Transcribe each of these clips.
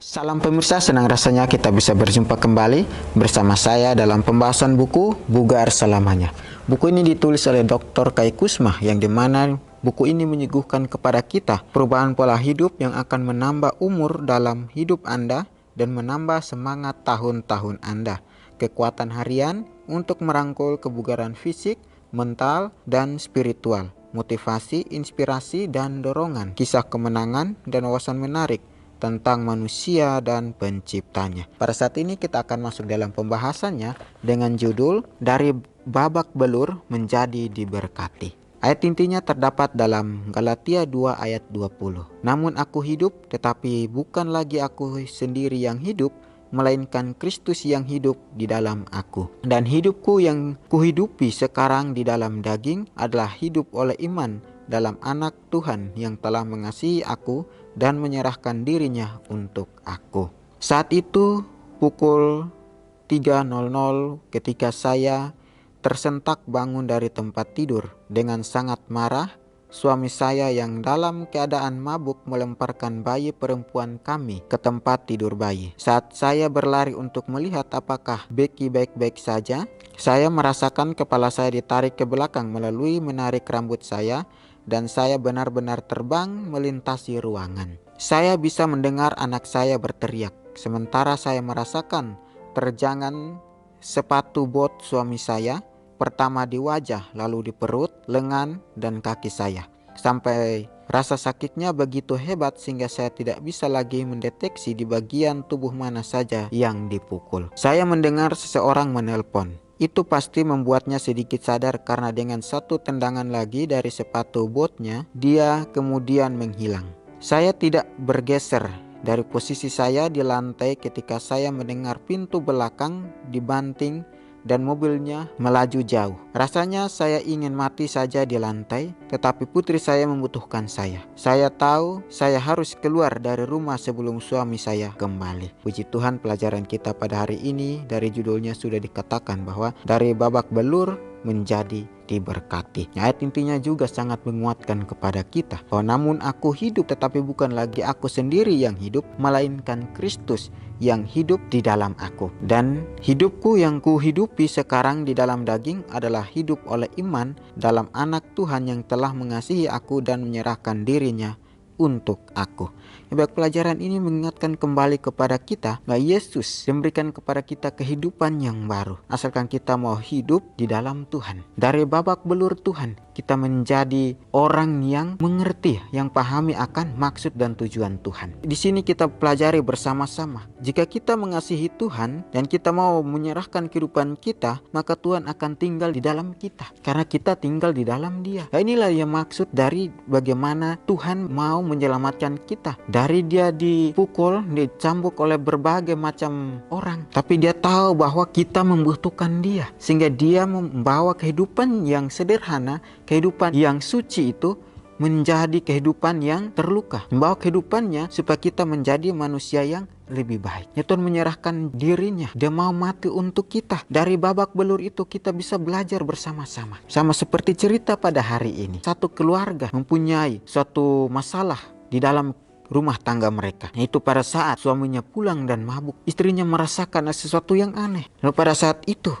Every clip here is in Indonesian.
Salam pemirsa, senang rasanya kita bisa berjumpa kembali bersama saya dalam pembahasan buku Bugar Selamanya. Buku ini ditulis oleh Dr. Kai Kusma, yang dimana buku ini menyuguhkan kepada kita perubahan pola hidup yang akan menambah umur dalam hidup Anda dan menambah semangat tahun-tahun Anda, kekuatan harian untuk merangkul kebugaran fisik, mental, dan spiritual, motivasi, inspirasi, dan dorongan, kisah kemenangan, dan wawasan menarik tentang manusia dan penciptanya. Pada saat ini kita akan masuk dalam pembahasannya dengan judul Dari Babak Belur Menjadi Diberkati. Ayat intinya terdapat dalam Galatia 2 ayat 20. Namun aku hidup, tetapi bukan lagi aku sendiri yang hidup, melainkan Kristus yang hidup di dalam aku. Dan hidupku yang kuhidupi sekarang di dalam daging adalah hidup oleh iman dalam Anak Tuhan yang telah mengasihi aku dan menyerahkan dirinya untuk aku. Saat itu pukul 3.00 ketika saya tersentak bangun dari tempat tidur dengan sangat marah, suami saya yang dalam keadaan mabuk melemparkan bayi perempuan kami ke tempat tidur bayi. Saat saya berlari untuk melihat apakah Becky baik-baik saja, saya merasakan kepala saya ditarik ke belakang melalui menarik rambut saya, dan saya benar-benar terbang melintasi ruangan. Saya bisa mendengar anak saya berteriak, sementara saya merasakan terjangan sepatu bot suami saya, pertama di wajah, lalu di perut, lengan, dan kaki saya. Sampai rasa sakitnya begitu hebat sehingga saya tidak bisa lagi mendeteksi di bagian tubuh mana saja yang dipukul. Saya mendengar seseorang menelpon. Itu pasti membuatnya sedikit sadar karena dengan satu tendangan lagi dari sepatu botnya, dia kemudian menghilang. Saya tidak bergeser dari posisi saya di lantai ketika saya mendengar pintu belakang dibanting dan mobilnya melaju jauh. Rasanya saya ingin mati saja di lantai, tetapi putri saya membutuhkan saya. Saya tahu saya harus keluar dari rumah sebelum suami saya kembali. Puji Tuhan, pelajaran kita pada hari ini dari judulnya sudah dikatakan bahwa dari babak belur menjadi diberkati. Ayat intinya juga sangat menguatkan kepada kita bahwa namun aku hidup, tetapi bukan lagi aku sendiri yang hidup, melainkan Kristus yang hidup di dalam aku. Dan hidupku yang kuhidupi sekarang di dalam daging adalah hidup oleh iman dalam Anak Tuhan yang telah mengasihi aku dan menyerahkan dirinya untuk aku. Baik, pelajaran ini mengingatkan kembali kepada kita bahwa Yesus memberikan kepada kita kehidupan yang baru, asalkan kita mau hidup di dalam Tuhan. Dari babak belur Tuhan, kita menjadi orang yang mengerti, yang pahami akan maksud dan tujuan Tuhan. Di sini kita pelajari bersama-sama, jika kita mengasihi Tuhan dan kita mau menyerahkan kehidupan kita, maka Tuhan akan tinggal di dalam kita, karena kita tinggal di dalam Dia. Nah, inilah yang maksud dari bagaimana Tuhan mau menyelamatkan kita. Dari dia dipukul, dicambuk oleh berbagai macam orang, tapi dia tahu bahwa kita membutuhkan dia, sehingga dia membawa kehidupan yang sederhana, kehidupan yang suci itu menjadi kehidupan yang terluka, membawa kehidupannya supaya kita menjadi manusia yang lebih baik. Ya, Tuhan menyerahkan dirinya, dia mau mati untuk kita. Dari babak belur itu kita bisa belajar bersama-sama. Sama seperti cerita pada hari ini, satu keluarga mempunyai suatu masalah di dalam rumah tangga mereka, yaitu pada saat suaminya pulang dan mabuk, istrinya merasakan sesuatu yang aneh. Lalu pada saat itu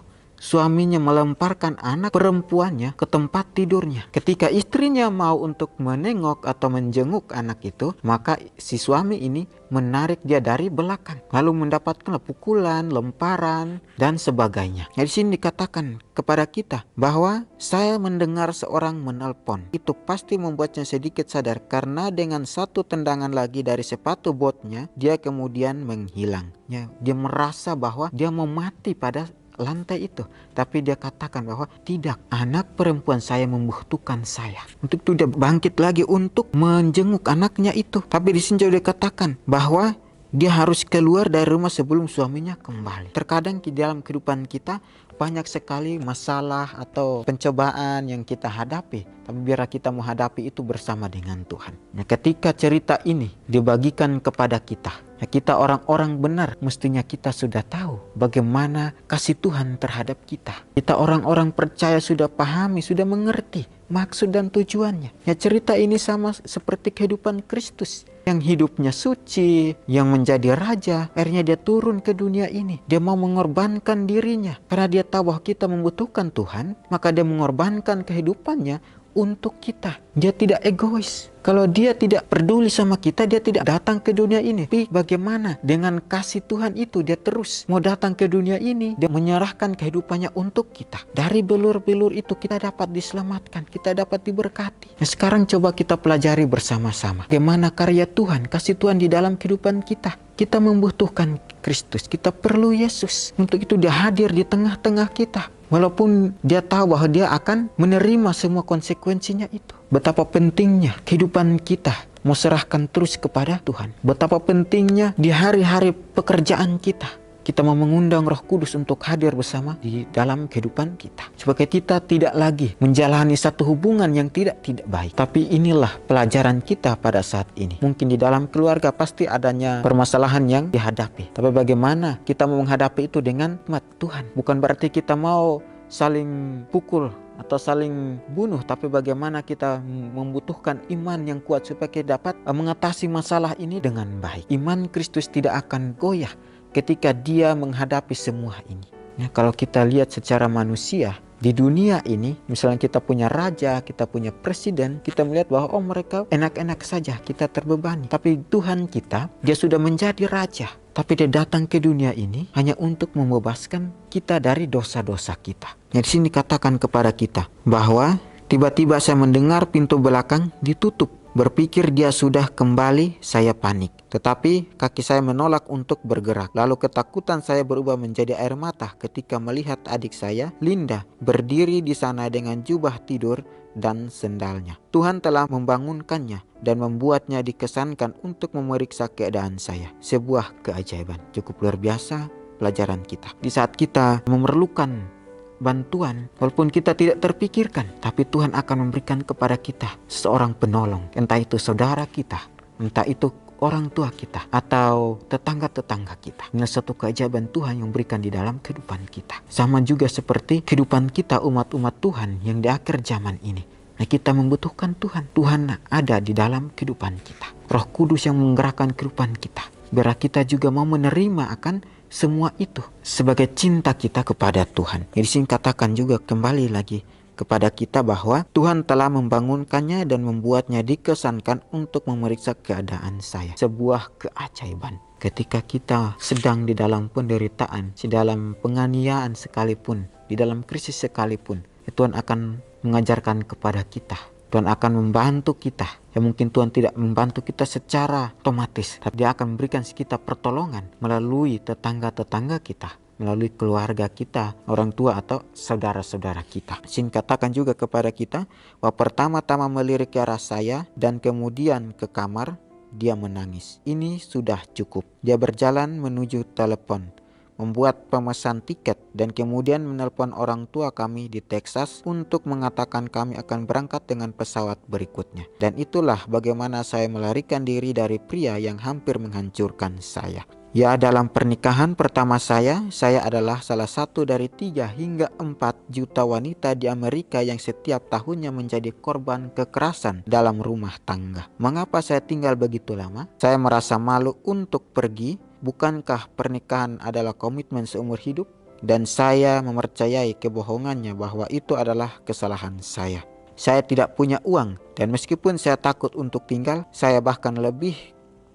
suaminya melemparkan anak perempuannya ke tempat tidurnya. Ketika istrinya mau untuk menengok atau menjenguk anak itu, maka si suami ini menarik dia dari belakang, lalu mendapatkan pukulan, lemparan, dan sebagainya. Di sini dikatakan kepada kita bahwa saya mendengar seorang menelpon. Itu pasti membuatnya sedikit sadar, karena dengan satu tendangan lagi dari sepatu botnya, dia kemudian menghilang. Dia merasa bahwa dia mau mati pada lantai itu, tapi dia katakan bahwa tidak, anak perempuan saya membutuhkan saya. Untuk itu dia bangkit lagi untuk menjenguk anaknya itu. Tapi di sini dia katakan bahwa dia harus keluar dari rumah sebelum suaminya kembali. Terkadang di dalam kehidupan kita banyak sekali masalah atau pencobaan yang kita hadapi, tapi biar kita menghadapi itu bersama dengan Tuhan. Nah, ketika cerita ini dibagikan kepada kita, ya kita orang-orang benar mestinya kita sudah tahu bagaimana kasih Tuhan terhadap kita. Kita orang-orang percaya sudah pahami, sudah mengerti maksud dan tujuannya. Ya, cerita ini sama seperti kehidupan Kristus yang hidupnya suci, yang menjadi raja. Akhirnya dia turun ke dunia ini. Dia mau mengorbankan dirinya karena dia tahu bahwa kita membutuhkan Tuhan, maka dia mengorbankan kehidupannya untuk kita. Dia tidak egois. Kalau dia tidak peduli sama kita, dia tidak datang ke dunia ini. Tapi bagaimana dengan kasih Tuhan itu, dia terus mau datang ke dunia ini. Dia menyerahkan kehidupannya untuk kita. Dari belur-belur itu kita dapat diselamatkan, kita dapat diberkati. Nah, sekarang coba kita pelajari bersama-sama bagaimana karya Tuhan, kasih Tuhan di dalam kehidupan kita. Kita membutuhkan Kristus, kita perlu Yesus. Untuk itu dia hadir di tengah-tengah kita. Walaupun dia tahu bahwa dia akan menerima semua konsekuensinya itu. Betapa pentingnya kehidupan kita mau serahkan terus kepada Tuhan. Betapa pentingnya di hari-hari pekerjaan kita mau mengundang Roh Kudus untuk hadir bersama di dalam kehidupan kita. Supaya kita tidak lagi menjalani satu hubungan yang tidak baik. Tapi inilah pelajaran kita pada saat ini. Mungkin di dalam keluarga pasti adanya permasalahan yang dihadapi. Tapi bagaimana kita mau menghadapi itu dengan hikmat Tuhan. Bukan berarti kita mau saling pukul atau saling bunuh, tapi bagaimana kita membutuhkan iman yang kuat supaya kita dapat mengatasi masalah ini dengan baik. Iman Kristus tidak akan goyah ketika dia menghadapi semua ini. Ya, kalau kita lihat secara manusia di dunia ini, misalnya kita punya raja, kita punya presiden, kita melihat bahwa mereka enak-enak saja, kita terbebani. Tapi Tuhan kita, dia sudah menjadi raja. Tapi dia datang ke dunia ini hanya untuk membebaskan kita dari dosa-dosa kita. Di sini katakan kepada kita bahwa tiba-tiba saya mendengar pintu belakang ditutup. Berpikir dia sudah kembali, saya panik. Tetapi kaki saya menolak untuk bergerak. Lalu ketakutan saya berubah menjadi air mata ketika melihat adik saya, Linda, berdiri di sana dengan jubah tidur dan sendalnya. Tuhan telah membangunkannya dan membuatnya dikesankan untuk memeriksa keadaan saya. Sebuah keajaiban. Cukup luar biasa pelajaran kita. Di saat kita memerlukan bantuan, walaupun kita tidak terpikirkan, tapi Tuhan akan memberikan kepada kita seorang penolong. Entah itu saudara kita, entah itu orang tua kita, atau tetangga-tetangga kita. Ini satu keajaiban Tuhan yang berikan di dalam kehidupan kita. Sama juga seperti kehidupan kita umat-umat Tuhan yang di akhir zaman ini. Nah, kita membutuhkan Tuhan. Tuhan ada di dalam kehidupan kita. Roh Kudus yang menggerakkan kehidupan kita. Biar kita juga mau menerima akan semua itu sebagai cinta kita kepada Tuhan. Jadi sini katakan juga kembali lagi kepada kita bahwa Tuhan telah membangunkannya dan membuatnya dikesankan untuk memeriksa keadaan saya. Sebuah keajaiban. Ketika kita sedang di dalam penderitaan, di dalam penganiayaan sekalipun, di dalam krisis sekalipun, Tuhan akan mengajarkan kepada kita. Tuhan akan membantu kita. Ya, mungkin Tuhan tidak membantu kita secara otomatis, tapi Dia akan memberikan kita pertolongan melalui tetangga-tetangga kita, melalui keluarga kita, orang tua atau saudara-saudara kita. Sini katakan juga kepada kita bahwa pertama-tama melirik ke arah saya dan kemudian ke kamar, dia menangis. Ini sudah cukup. Dia berjalan menuju telepon, membuat pemesan tiket, dan kemudian menelpon orang tua kami di Texas untuk mengatakan kami akan berangkat dengan pesawat berikutnya. Dan itulah bagaimana saya melarikan diri dari pria yang hampir menghancurkan saya. Ya, dalam pernikahan pertama saya adalah salah satu dari 3 hingga 4 juta wanita di Amerika yang setiap tahunnya menjadi korban kekerasan dalam rumah tangga. Mengapa saya tinggal begitu lama? Saya merasa malu untuk pergi. Bukankah pernikahan adalah komitmen seumur hidup? Dan saya mempercayai kebohongannya bahwa itu adalah kesalahan saya. Saya tidak punya uang, dan meskipun saya takut untuk tinggal, saya bahkan lebih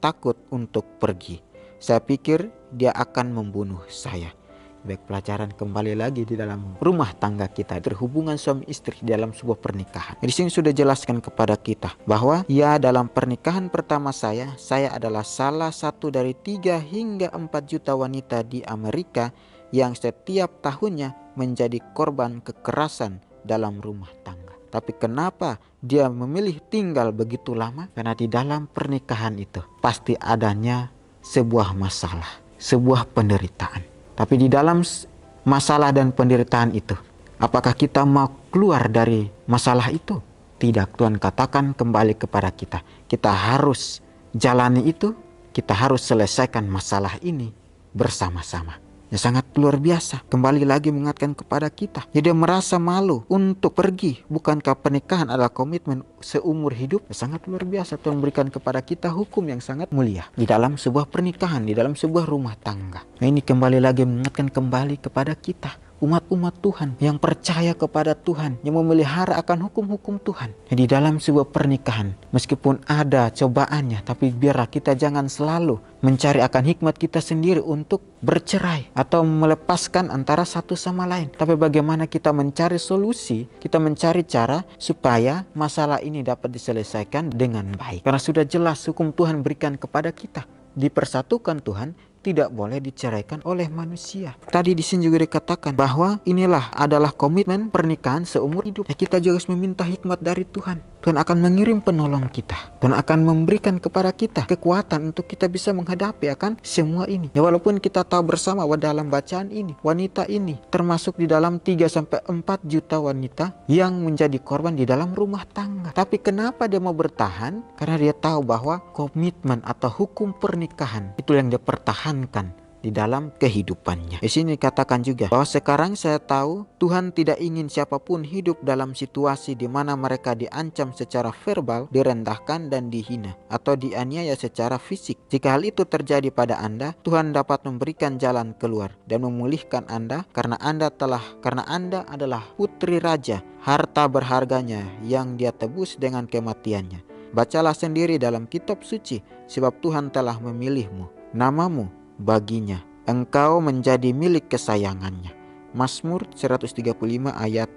takut untuk pergi. Saya pikir dia akan membunuh saya. Baik, pelajaran kembali lagi di dalam rumah tangga kita, berhubungan suami istri dalam sebuah pernikahan. Di sini sudah jelaskan kepada kita bahwa ya, dalam pernikahan pertama saya adalah salah satu dari 3 hingga 4 juta wanita di Amerika yang setiap tahunnya menjadi korban kekerasan dalam rumah tangga. Tapi kenapa dia memilih tinggal begitu lama? Karena di dalam pernikahan itu pasti adanya sebuah masalah, sebuah penderitaan. Tapi di dalam masalah dan penderitaan itu. Apakah kita mau keluar dari masalah itu? Tidak, Tuhan katakan kembali kepada kita. Kita harus jalani itu, kita harus selesaikan masalah ini bersama-sama. Ya, sangat luar biasa. Kembali lagi mengingatkan kepada kita. Jadi merasa malu untuk pergi. Bukankah pernikahan adalah komitmen seumur hidup? Ya, sangat luar biasa. Tuhan berikan kepada kita hukum yang sangat mulia di dalam sebuah pernikahan, di dalam sebuah rumah tangga. Nah, ini kembali lagi mengingatkan kembali kepada kita, umat-umat Tuhan yang percaya kepada Tuhan, yang memelihara akan hukum-hukum Tuhan. Di dalam sebuah pernikahan, meskipun ada cobaannya, tapi biarlah kita jangan selalu mencari akan hikmat kita sendiri untuk bercerai atau melepaskan antara satu sama lain. Tapi bagaimana kita mencari solusi, kita mencari cara supaya masalah ini dapat diselesaikan dengan baik. Karena sudah jelas hukum Tuhan berikan kepada kita. Dipersatukan Tuhan, tidak boleh diceraikan oleh manusia. Tadi di sini juga dikatakan bahwa inilah adalah komitmen pernikahan seumur hidup. Ya, kita juga harus meminta hikmat dari Tuhan. Tuhan akan mengirim penolong kita. Tuhan akan memberikan kepada kita kekuatan untuk kita bisa menghadapi akan semua ini. Ya, walaupun kita tahu bersama bahwa dalam bacaan ini, wanita ini termasuk di dalam 3-4 juta wanita yang menjadi korban di dalam rumah tangga. Tapi kenapa dia mau bertahan? Karena dia tahu bahwa komitmen atau hukum pernikahan itu yang dia pertahankan di dalam kehidupannya. Di sini dikatakan juga bahwa sekarang saya tahu Tuhan tidak ingin siapapun hidup dalam situasi di mana mereka diancam secara verbal, direndahkan dan dihina atau dianiaya secara fisik. Jika hal itu terjadi pada Anda, Tuhan dapat memberikan jalan keluar dan memulihkan Anda karena Anda adalah putri raja, harta berharganya yang Dia tebus dengan kematiannya. Bacalah sendiri dalam kitab suci, sebab Tuhan telah memilihmu, namamu baginya, engkau menjadi milik kesayangannya. Mazmur 135 ayat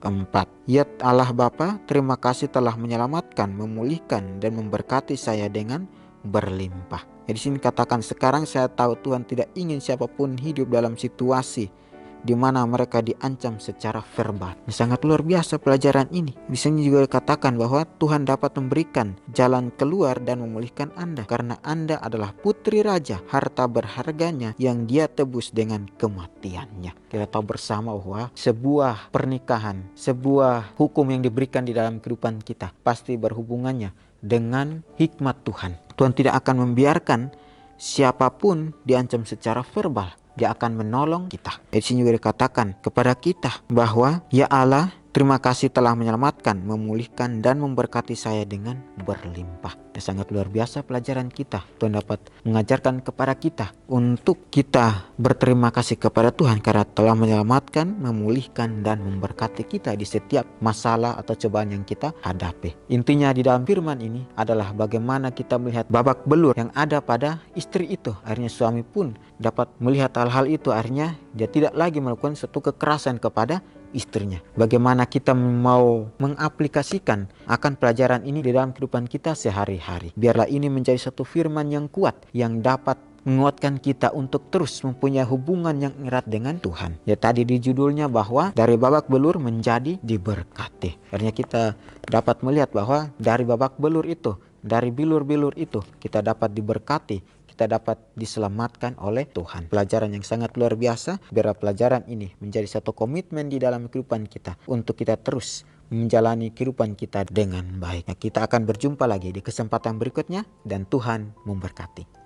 4. Ya Allah Bapa, terima kasih telah menyelamatkan, memulihkan dan memberkati saya dengan berlimpah. Di sini katakan sekarang saya tahu Tuhan tidak ingin siapapun hidup dalam situasi di mana mereka diancam secara verbal. Sangat luar biasa pelajaran ini. Di sini juga dikatakan bahwa Tuhan dapat memberikan jalan keluar dan memulihkan Anda karena Anda adalah putri raja, harta berharganya yang Dia tebus dengan kematiannya. Kita tahu bersama bahwa sebuah pernikahan, sebuah hukum yang diberikan di dalam kehidupan kita pasti berhubungannya dengan hikmat Tuhan. Tuhan tidak akan membiarkan siapapun diancam secara verbal. Dia akan menolong kita. Di sini juga dikatakan kepada kita bahwa ya Allah, terima kasih telah menyelamatkan, memulihkan dan memberkati saya dengan berlimpah. Sangat luar biasa pelajaran kita. Tuhan dapat mengajarkan kepada kita untuk kita berterima kasih kepada Tuhan karena telah menyelamatkan, memulihkan dan memberkati kita di setiap masalah atau cobaan yang kita hadapi. Intinya di dalam firman ini adalah bagaimana kita melihat babak belur yang ada pada istri itu. Akhirnya suami pun dapat melihat hal-hal itu. Akhirnya dia tidak lagi melakukan suatu kekerasan kepada istrinya. Bagaimana kita mau mengaplikasikan akan pelajaran ini di dalam kehidupan kita sehari-hari. Biarlah ini menjadi satu firman yang kuat yang dapat menguatkan kita untuk terus mempunyai hubungan yang erat dengan Tuhan. Ya, tadi di judulnya bahwa dari babak belur menjadi diberkati. Akhirnya kita dapat melihat bahwa dari babak belur itu, dari bilur-bilur itu kita dapat diberkati, kita dapat diselamatkan oleh Tuhan. Pelajaran yang sangat luar biasa. Biar pelajaran ini menjadi satu komitmen di dalam kehidupan kita untuk kita terus menjalani kehidupan kita dengan baik. Nah, kita akan berjumpa lagi di kesempatan berikutnya dan Tuhan memberkati.